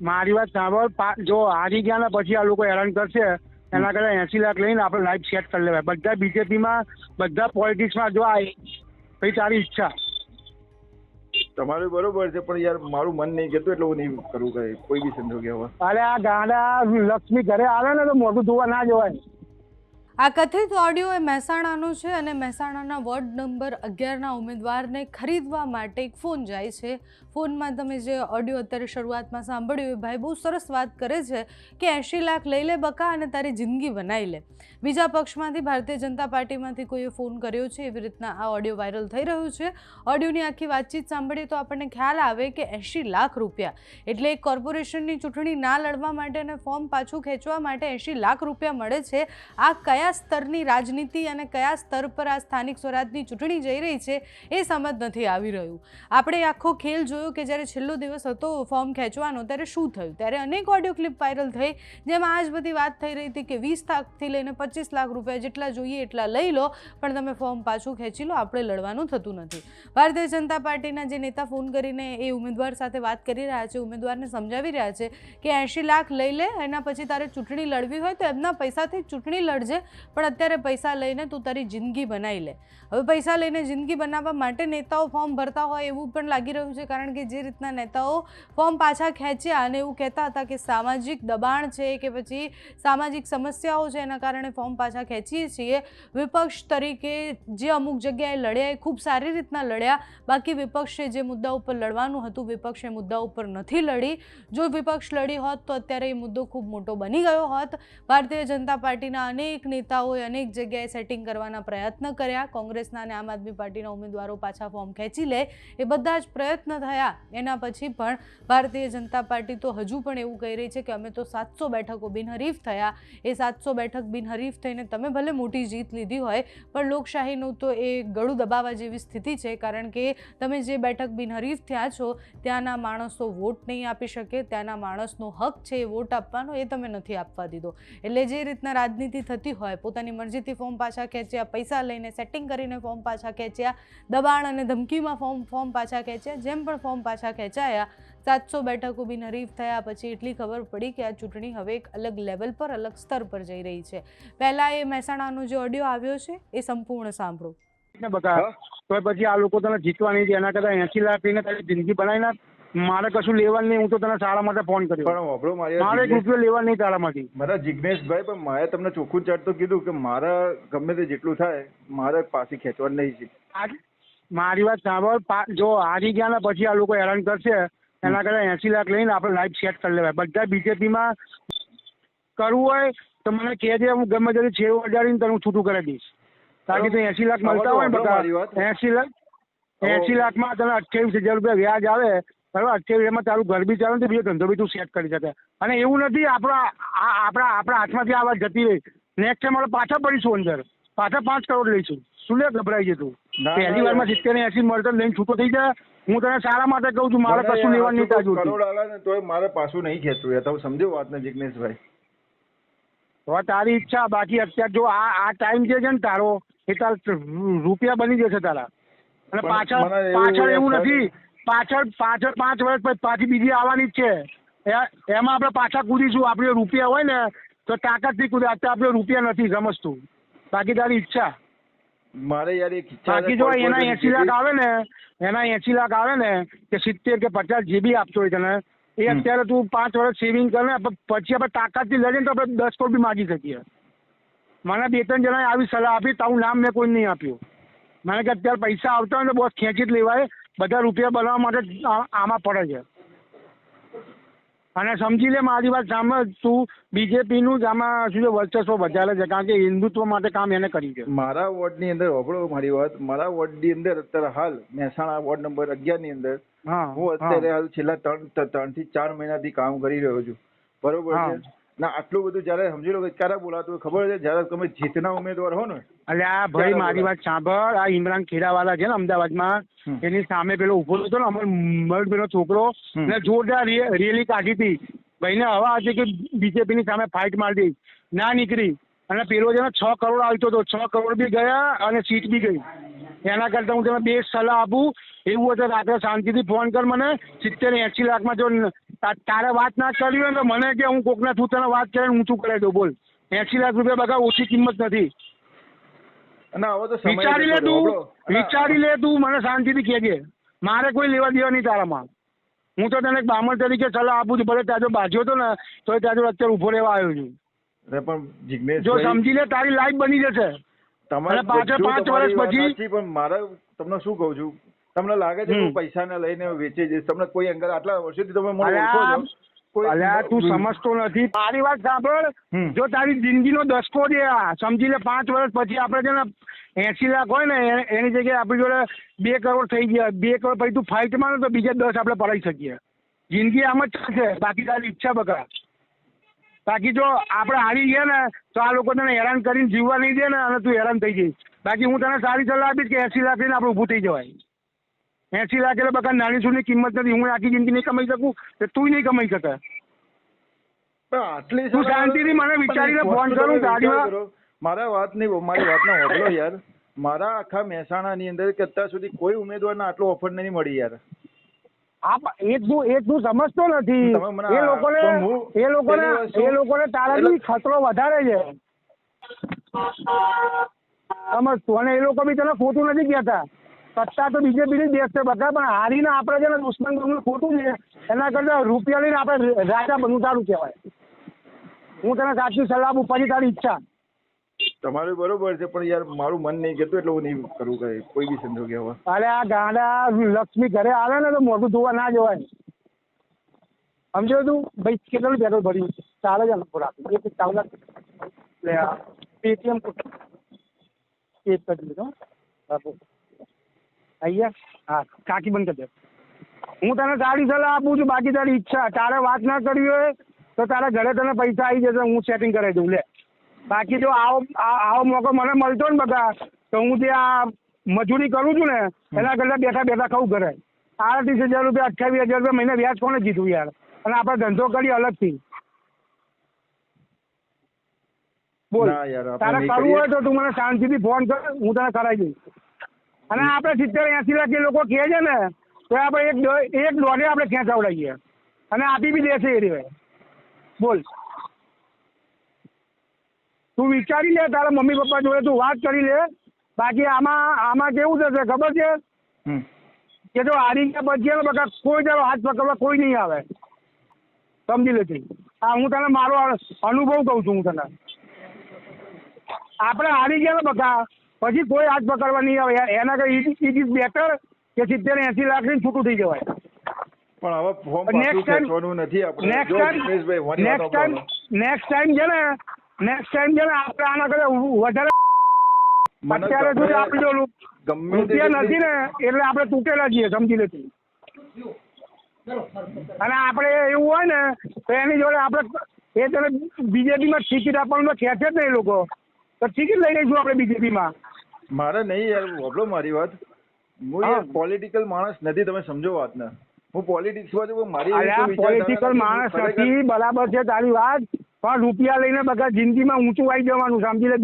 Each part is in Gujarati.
મારી વાત સાંભળ, જો હારી ગયા ને પછી આ લોકો હેરાન કરશે એના કરતા 80 લાખ લઈને આપણે લાઈફ સેટ કરી લેવાય. બધા બીજેપીમાં, બધા પોલિટિક્સમાં જો આ પછી તારી ઈચ્છા. તમારું બરોબર છે, પણ યાર મારું મન નહીં કહેતું એટલે હું નહીં કરું કઈ કોઈ બી સંજોગે હવે. અરે આ ગાંડા લક્ષ્મી ઘરે આવે ને તો મોઢું ધોવા ના જવાય. આ કથિત ઓડિયો એ મહેસાણાનું છે અને મહેસાણાના વોર્ડ નંબર 11ના ઉમેદવારને ખરીદવા માટે એક ફોન જાય છે. ફોનમાં તમે જે ઓડિયો અત્યારે શરૂઆતમાં સાંભળ્યું એ ભાઈ બહુ સરસ વાત કરે છે કે 80 લાખ લઈ લે બકા અને તારી જિંદગી બનાવી લે. બીજા પક્ષમાંથી ભારતીય જનતા પાર્ટીમાંથી કોઈએ ફોન કર્યો છે, એવી રીતના આ ઓડિયો વાયરલ થઈ રહ્યું છે. ઓડિયોની આખી વાતચીત સાંભળીએ તો આપણને ખ્યાલ આવે કે 80 લાખ રૂપિયા એટલે એક કોર્પોરેશનની ચૂંટણી ના લડવા માટે અને ફોર્મ પાછું ખેંચવા માટે 80 લાખ રૂપિયા મળે છે. આ કયા સ્તરની રાજનીતિ અને કયા સ્તર પર આ સ્થાનિક સ્વરાજની ચૂંટણી જઈ રહી છે એ સમજ નથી આવી રહ્યું. આપણે આખો ખેલ જોયો કે જ્યારે છેલ્લો દિવસ હતો ફોર્મ ખેંચવાનો ત્યારે શું થયું. ત્યારે અનેક ઓડિયો ક્લિપ વાયરલ થઈ જેમાં આ જ બધી વાત થઈ રહી હતી કે 20 લાખથી લઈને 25 લાખ રૂપિયા જેટલા જોઈએ એટલા લઈ લો પણ તમે ફોર્મ પાછું ખેંચી લો, આપણે લડવાનું થતું નથી. ભારતીય જનતા પાર્ટીના જે નેતા ફોન કરીને એ ઉમેદવાર સાથે વાત કરી રહ્યા છે, ઉમેદવારને સમજાવી રહ્યા છે કે 80 લાખ લઈ લે, એના પછી તારે ચૂંટણી લડવી હોય તો એમના પૈસાથી ચૂંટણી લડજે, પણ અત્યારે પૈસા લઈને તું તારી જિંદગી બનાવી લે. હવે પૈસા લઈને જિંદગી બનાવવા માટે નેતાઓ ફોર્મ ભરતા હોય એવું પણ લાગી રહ્યું છે, કારણ કે જે રીતના નેતાઓ ફોર્મ પાછા ખેંચ્યા અને એવું કહેતા હતા કે સામાજિક દબાણ છે કે પછી સામાજિક સમસ્યાઓ છે એના કારણે ફોર્મ પાછા ખેંચીએ છીએ. વિપક્ષ તરીકે જે અમુક જગ્યાએ લડ્યા એ ખૂબ સારી રીતના લડ્યા, બાકી વિપક્ષે જે મુદ્દા ઉપર લડવાનું હતું વિપક્ષે મુદ્દા ઉપર નથી લડી. જો વિપક્ષ લડી હોત તો અત્યારે એ મુદ્દો ખૂબ મોટો બની ગયો હોત. ભારતીય જનતા પાર્ટીના અનેક નેતાઓએ અનેક જગ્યાએ સેટિંગ કરવાના પ્રયત્ન કર્યા. કોંગ્રેસના અને આમ આદમી પાર્ટીના ઉમેદવારો પાછા ફોર્મ ખેંચી લે એ બધા જ પ્રયત્ન થયા. એના પછી પણ ભારતીય જનતા પાર્ટી તો હજુ પણ એવું કહી રહી છે કે અમે તો 700 બેઠકો બિનહરીફ થયા. એ 700 બેઠક બિનહરીફ થઈને તમે ભલે મોટી જીત લીધી હોય પણ લોકશાહીનું તો એ ગળું દબાવવા જેવી સ્થિતિ છે, કારણ કે તમે જે બેઠક બિનહરીફ થયા છો ત્યાંના માણસો વોટ નહીં આપી શકે, ત્યાંના માણસનો હક છે એ વોટ આપવાનો, એ તમે નથી આપવા દીધો. એટલે જે રીતના રાજનીતિ થતી હોય, પોતાની મરજીથી ફોર્મ પાછા ખેંચ્યા, પૈસા લઈને સેટિંગ કરીને ફોર્મ પાછા ખેંચ્યા, દબાણ અને ધમકીમાં ફોર્મ પાછા ખેંચ્યા, જેમ પણ ફોર્મ પાછા ખેંચાયા 700 બેઠકો બિનહરીફ થયા પછી એટલી ખબર પડી કે આ ચૂંટણી હવે એક અલગ લેવલ પર, અલગ સ્તર પર જઈ રહી છે. પહેલા એ મહેસાણાનો જે ઓડિયો આવ્યો છે એ સંપૂર્ણ સાંભળો. તો પછી આ લોકો તને જીતવા નહીં દે, એના કરતા 80 લાખ લઈને તારી જિંદગી બનાવી નાખ. મારે કશું લેવાનું નહીં, હું તો તને શાળા માટે ફોન કર્યો, પણ મારે 1 રૂપિયો લેવાનું નહીં તારામાંથી. મારા જિગ્નેશભાઈ, પણ મારે તમને ચોખ્ખું ચાટ તો કીધું કે મારા ગમે તે જેટલું થાય મારે પાછી ખેંચવાનું નહીં છે. મારી વાત સાંભળ, જો હારી ગયા ને પછી આ લોકો હેરાન કરશે એના કરતા 80 લાખ લઈને આપણે લાઈફ સેટ કરી લેવાય. બધા બીજેપીમાં કરવું હોય તો મને કહેજે, હું ગમે તે છેડો વજાડીને તને હું છૂટું કરી દઈશ. કારણ કે 80 લાખ મળતા હોય ને બધા 80 લાખમાં તને 28,000 રૂપિયા વ્યાજ આવે, બરાબર. 28,000માં તારું ઘર બી ચાલે ને બીજો ધંધો બી તું સેટ કરી શકે. અને એવું નથી આપણા હાથમાંથી આ વાત જતી રહી. નેક્સ્ટ ટાઈમ આપણે પાછા પડીશું અંદર, પાછા 5 કરોડ લઈશું. શું લે ગભરાઈ જતું? પહેલી વારમાં 70-80 મળતો લઈને છૂટો થઈ જાય. હું તને સારા માટે કહું છું, મારે કશું લેવાનું નહીં તાજુ. કરોડ આવે ને તોય મારે પાછું નહીં ખેંચવું. એ તો સમજો વાતને જિગ્નેશભાઈ. તો તારી ઈચ્છા. બાકી અત્યારે જો આ ટાઈમ જે છે ને તારો એ તાર રૂપિયા બની જશે તારા. અને પાછળ એવું નથી, પાછળ 5 વર્ષ પછી પાછી બીજી આવવાની જ છે. એમાં આપણે પાછા કૂદીશું. આપણે રૂપિયા હોય ને તો તાકાતથી કૂદે. અત્યારે આપણે રૂપિયા નથી સમજતું. બાકી તારી ઈચ્છા. મારે યાર એક ઈચ્છા. બાકી જો એના 80 લાખ આવે ને, એના 80 લાખ આવે ને કે 70 કે 50 જે બી આપતો હોય તને, એ અત્યારે તું 5 વર્ષ સેવિંગ કર ને, પછી આપણે તાકાતથી લડીએ તો આપણે 10 કરોડ બી માગી શકીએ. મને 2-3 જણાએ આવી સલાહ આપી, તારું નામ મેં કોઈ નહીં આપ્યું. મને કે અત્યારે પૈસા આવતા હોય ને બસ ખેંચી જ લેવાય. બધા રૂપિયા બનાવવા માટે આમાં પડે છે. અને સમજી લે મારી વાત સાંભળ, તું બીજેપીનું જ આમાં શું છે વર્ચસ્વ વધારે છે, કારણ કે હિન્દુત્વ માટે કામ એને કર્યું છે. મારા વોર્ડની અંદર હોબળો મારી વાત, મારા વોર્ડની અંદર અત્યારે હાલ મહેસાણા વોર્ડ નંબર 11 ની અંદર હું અત્યારે હાલ છેલ્લા 3 થી 4 મહિનાથી કામ કરી રહ્યો છું, બરોબર છે ના. આટલું બધું જયારે સમજી લો કે ક્યારે બોલાતું ખબર છે, જયારે તમે જીતના ઉમેદવાર હો ને. એટલે આ ભાઈ મારી વાત સાંભળ, આ ઇમરાન ખેડાવાલા છે ને અમદાવાદમાં, એની સામે પેલો ઉભો હતો ને અમર પેલો છોકરો, ને જોરદાર રેલી કાઢી હતી. ભાઈને હવા હતી કે બીજેપી ની સામે ફાઇટ મારી દઈ, ના નીકળી. અને પેલો છે ને 6 કરોડ આવતો હતો, 6 કરોડ બી ગયા અને સીટ બી ગઈ. એના કરતાં હું તને બેસ્ટ સલાહ આપું, એવું હોય તો રાત્રે શાંતિથી ફોન કર મને. 70-80 લાખમાં જો તારે વાત ના કરવી હોય તો મને કે હું કોકના થ્રુ તને વાત કરીને ઊંચું કરાવી દઉં. બોલ, 80 લાખ રૂપિયા બગા ઓછી કિંમત નથી. વિચારી લે તું, વિચારી લે તું, મને શાંતિથી કહેજે. મારે કોઈ લેવા દેવા નહીં તારામાં. હું તો તને એક બામણ તરીકે સલાહ આપું છું. ભલે તાજો બાજ્યો હતો ને તો તાજો અત્યારે ઉભો રહેવા આવ્યો છું. પણ જિગ્નેશ, જો સમજી લે તારી લાઈફ બની જશે. તમારે પાછળ 5 વર્ષ પછી પણ મારે તમને શું કહું છું, તમને લાગે છે કે પૈસાને લઈને વેચી જઈશ? તમને કોઈ અંગલ આટલા વર્ષોથી તમે મને ઓળખો છો. અલ્યા તું સમજતો નથી. મારી વાત સાંભળ. જો તારી જિંદગીનો દસકો છે આ, સમજી લે 5 વર્ષ પછી આપણે છે ને 80 લાખ હોય ને એની જગ્યાએ આપણી જોડે 2 કરોડ થઈ ગયા. 2 કરોડ પછી તું ફાઇટમાં ને તો બીજા 10 આપણે પડાવી શકીએ. જિંદગી આમ જ ચાલશે. બાકી તારી ઈચ્છા બકા. બાકી જો આપણે હારી ગયા ને તો આ લોકો તને હેરાન કરીને જીવવા નહીં દે ને અને તું હેરાન થઈ જઈશ. બાકી હું તને સારી સલાહ આપીશ કે 80 લાખ લઈને આપણે ઊભું થઈ જવાય. 80 લાખ એટલે બકા નાની સૂની કિંમત નથી. હું આખી જિંદગી નહીં કમાઈ શકું તો તું નહીં કમાઈ શકે. તું શાંતિથી મને વિચારીને ફોન કરું ગાડીમાં. મારા વાતનો હોદલો યાર. મારા આખા મહેસાણાની અંદર કે અત્યાર સુધી કોઈ ઉમેદવારને આટલો ઓફર નહીં મળી યાર. એ તું સમજતો નથી. એ લોકોને તારાથી ખતરો વધારે છે સમજતું. અને એ લોકો બી તને ખોટું નથી કહેતા. સત્તા તો બીજેપીની દેશ છે બધા, પણ હારીને આપણે છે ને દુશ્મન બનવું ખોટું છે. એના કરતા રૂપિયા લઈને આપણે રાજા બનવું સારું કહેવાય. હું તને સાચી સલાહ આપું, પછી તારી ઈચ્છા. તમારું બરોબર છે, પણ યાર મારું મન નહીં કહેતું એટલે હું નહીં કરું કઈ કોઈ બી સંજોગે. હવે અરે આ ગાંડા લક્ષ્મી ઘરે આવે ને તો મોઢું ધોવા ના જવાય. સમજો તું ભાઈ કેટલું પેટ્રોલ ભર્યું? 4000 રાખું. એક 4 પેટીએમ એક કરી લીધો બાપુ. અહીંયા હા કાકી બંધ કરી દે. હું તને સારી સલાહ આપું છું. બાકી તારી ઈચ્છા. તારે વાત ના કરવી હોય તો તારા ઘરે તને પૈસા આવી જશે, હું સેટિંગ કરાવી દઉં. લે બાકી જો આવો મોકો મને મળતો ને બધા તો હું જે આ મજૂરી કરું છું ને એના કરતાં બેઠા બેઠા ખાવું ઘરે. 38,000 રૂપિયા 28,000 રૂપિયા મહિને વ્યાજ કોને જીધું યાર? અને આપણે ધંધો કરીએ અલગથી. બોલ, તારે કરવું હોય તો તું મને શાંતિથી ફોન કર, હું તને કરાવી દઈશ. અને આપણે 70-80 લાખ જે લોકો કહે છે ને તો આપણે એક દોઢે આપણે ખેંચાવડાવીએ અને આપી બી દેશે એ રીતે. બોલ, તું વિચારી લે, તારા મમ્મી પપ્પા જોડે તું વાત કરી લે. બાકી આમાં કેવું થશે ખબર છે કે જો હારી ગયા પછી બકા કોઈ તારો હાથ પકડવા કોઈ નહીં આવે. સમજી લેતી. હા, હું તને મારો અનુભવ કહું છું. હું તને આપણે હારી ગયા ને બકા પછી કોઈ હાથ પકડવા નહીં આવે. એના કરતા ઇટ ઇઝ બેટર કે 70-80 લાખ ની છૂટું થઈ જવાય. પણ હવે ફોર્મ પાછું ખેંચવાનું નથી આપણે. નેક્સ્ટ ટાઈમ છે ને આપણે આના કરતા વધારે અત્યારે સુધી આપણી જો રૂપિયા નથી ને એટલે આપણે તૂટેલા છીએ. સમજી લેતી. અને આપણે એવું હોય ને તો એની જોડે આપણે એ તને બીજેપીમાં ટિકિટ આપવાનું ખેંચે જ ને એ લોકો તો ટિકિટ લઈ લઈશું આપણે બીજેપીમાં. મારે નહીં યાર, બોલો મારી વાત. હું યાર પોલિટિકલ માણસ નથી, તમે સમજો વાતને. હું પોલિટિક્સમાં છું. મારી પોલિટિકલ માણસ નથી, બરાબર છે તારી વાત. પણ રૂપિયા લઈને બધા જિંદગીમાં ઊંચું આવી જવાનું. સમજી લે.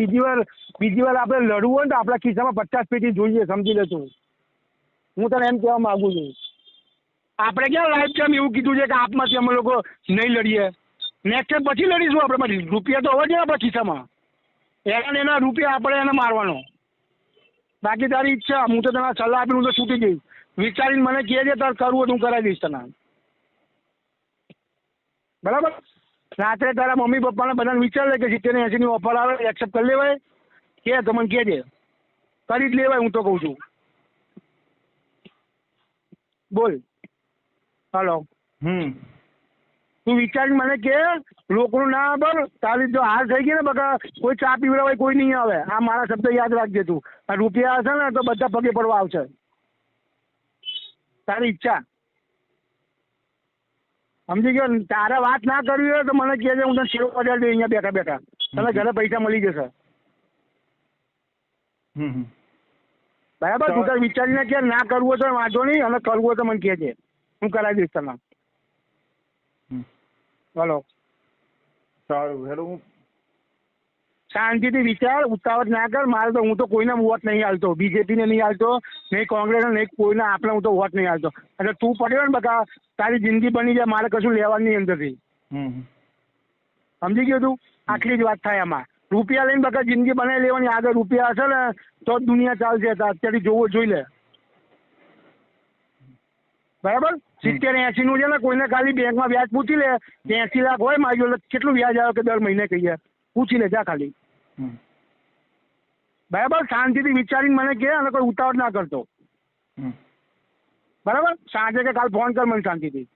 બીજી વાર આપણે લડવું હોય ને તો આપણા ખિસ્સામાં 50 પેટી જોઈએ. સમજી લે તું. હું તને એમ કહેવા માંગુ છું. આપણે ક્યાં લાઈફ ટાઈમ એવું કીધું છે કે આપમાંથી અમે લોકો નહીં લડીએ. નેક્સ્ટ ટાઈમ પછી લડીશું આપણે. પછી રૂપિયા તો હોવા જોઈએ આપણા ખિસ્સામાં. એના રૂપિયા આપણે એને મારવાનો. બાકી તારી ઈચ્છા. હું તો તને સલાહ આપી, હું તો છૂટી જઈશ. વિચારીને મને કહેજે તારે કરવું હોય તો હું કરાવી દઈશ તને. બરાબર. રાત્રે તારા મમ્મી પપ્પાને બધાને વિચાર લે કે 70-80 ની ઓફર આવે, એક્સેપ્ટ કરી લેવાય કે તો મને કહેજે. કરી જ લેવાય. હું તો કહું છું. બોલ. હલો. તું વિચારી મને કે લોકોનું ના બર તારી જો હાર થઈ ગઈ ને બકા કોઈ ચા પીવડાવે કોઈ નહીં આવે. આ મારા શબ્દ યાદ રાખજે તું. આ રૂપિયા હશે ને તો બધા પગે પડવા આવશે. તારી ઈચ્છા. સમજી ગયો. તારે વાત ના કરવી હોય તો મને કહેજે, હું તને સેવ કરી દઉં અહીંયા બેઠા બેઠા. તને ઘરે પૈસા મળી જશે. બરાબર. તું તારે વિચારીને કે ના કરવું હોય તો વાંધો નહીં, અને કરવું હોય તો મને કહેજે, હું કરાવી દઈશ તને. હલો. સારું. હેલો. શાંતિથી વિચાર, ઉતાવળ ના કર. મારે તો હું તો કોઈને વોટ નહીં હાલતો, બીજેપીને નહીં હાલતો, નહીં કોંગ્રેસને, નહીં કોઈને. આપણે હું તો વોટ નહીં હાલતો. એટલે તું પડ્યો ને બકા, તારી જિંદગી બની જાય, મારે કશું લેવાનું નહીં અંદરથી. સમજી ગયો તું? આટલી જ વાત થાય આમાં. રૂપિયા લઈને બકા જિંદગી બનાવી લેવાની. આગળ રૂપિયા હશે ને તો જ દુનિયા ચાલશે. અત્યારથી જોવો જોઈ લે. બરાબર? 70-80 નું છે ને, કોઈને ખાલી બેંકમાં વ્યાજ પૂછી લે. 80 લાખ હોય મારી જોડે, કેટલું વ્યાજ આવે કે દર મહિને કહીએ, પૂછી લે જા ખાલી. બરાબર? શાંતિથી વિચારીને મને કહે, અને કોઈ ઉતાવળ ના કરતો. બરાબર? સાંજે કે કાલ ફોન કર મને શાંતિથી.